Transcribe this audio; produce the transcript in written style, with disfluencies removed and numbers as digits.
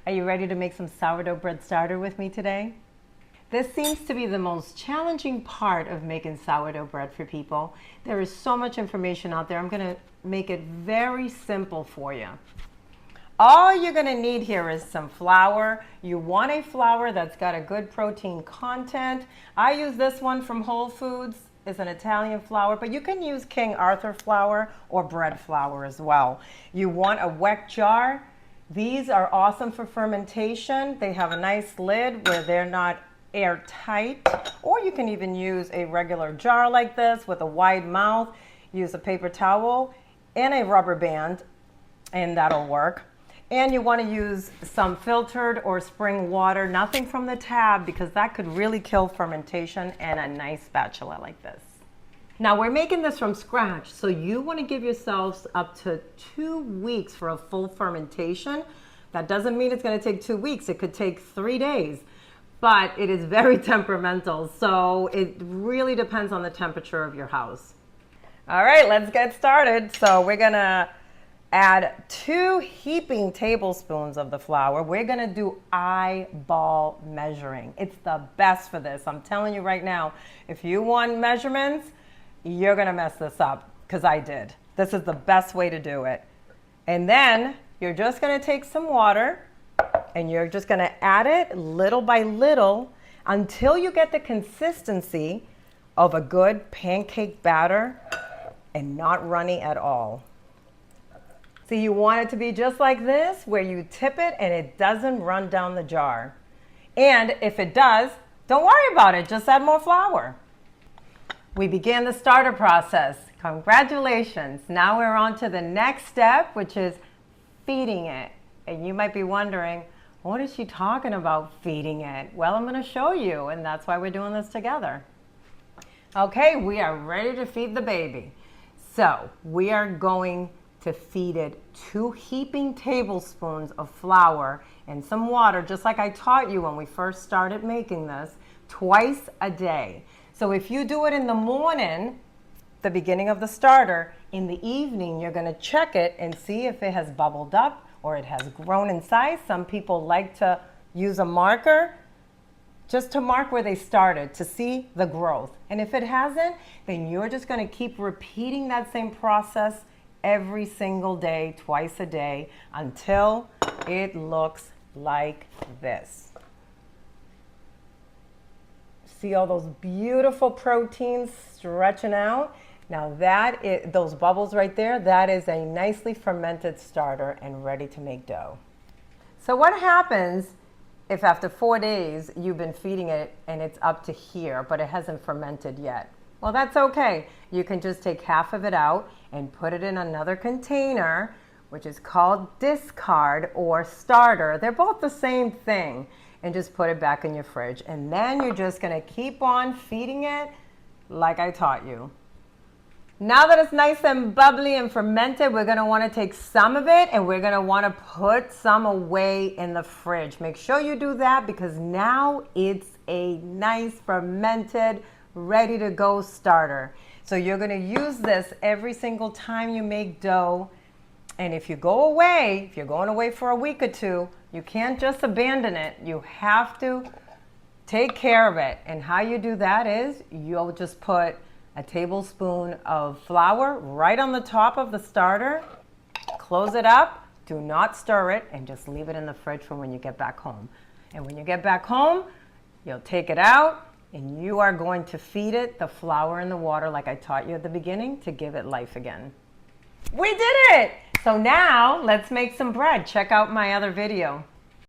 Are you ready to make some sourdough bread starter with me today? This seems to be the most challenging part of making sourdough bread for people. There is so much information out there. I'm going to make it very simple for you. All you're going to need here is some flour. You want a flour that's got a good protein content. I use this one from Whole Foods. It's an Italian flour, but you can use King Arthur flour or bread flour as well. You want a wet jar. These are awesome for fermentation. They have a nice lid where they're not airtight, or you can even use a regular jar like this with a wide mouth. Use a paper towel and a rubber band, and that'll work. And you want to use some filtered or spring water, nothing from the tab, because that could really kill fermentation, and a nice spatula like this. Now we're making this from scratch, so you want to give yourselves up to 2 weeks for a full fermentation. That doesn't mean it's going to take 2 weeks. It could take 3 days, but it is very temperamental, so it really depends on the temperature of your house. All right, let's get started. So we're going to add 2 heaping tablespoons of the flour. We're going to do eyeball measuring. It's the best for this. I'm telling you right now, if you want measurements, you're going to mess this up, because I did. This is the best way to do it. And then you're just going to take some water and you're just going to add it little by little until you get the consistency of a good pancake batter and not runny at all. So you want it to be just like this, where you tip it and it doesn't run down the jar. And if it does, don't worry about it. Just add more flour. We began the starter process. Congratulations. Now we're on to the next step, which is feeding it. And you might be wondering, what is she talking about, feeding it? Well, I'm going to show you, and that's why we're doing this together. Okay, we are ready to feed the baby. So we are going to feed it 2 heaping tablespoons of flour and some water, just like I taught you when we first started making this, twice a day. So if you do it in the morning, the beginning of the starter, in the evening you're going to check it and see if it has bubbled up or it has grown in size. Some people like to use a marker just to mark where they started to see the growth. And if it hasn't, then you're just going to keep repeating that same process every single day, twice a day, until it looks like this. See all those beautiful proteins stretching out? Now those bubbles right there, that is a nicely fermented starter and ready to make dough. So what happens if after 4 days you've been feeding it and it's up to here, but it hasn't fermented yet? Well, that's okay. You can just take half of it out and put it in another container, which is called discard or starter. They're both the same thing. And just put it back in your fridge. And then you're just going to keep on feeding it like I taught you. Now that it's nice and bubbly and fermented, we're going to want to take some of it and we're going to want to put some away in the fridge. Make sure you do that, because now it's a nice fermented, ready to go starter. So you're going to use this every single time you make dough. And if you go away, if you're going away for a week or 2, you can't just abandon it. You have to take care of it. And how you do that is you'll just put a tablespoon of flour right on the top of the starter, close it up, do not stir it, and just leave it in the fridge for when you get back home. And when you get back home, you'll take it out and you are going to feed it the flour and the water like I taught you at the beginning, to give it life again. We did it! So now let's make some bread. Check out my other video.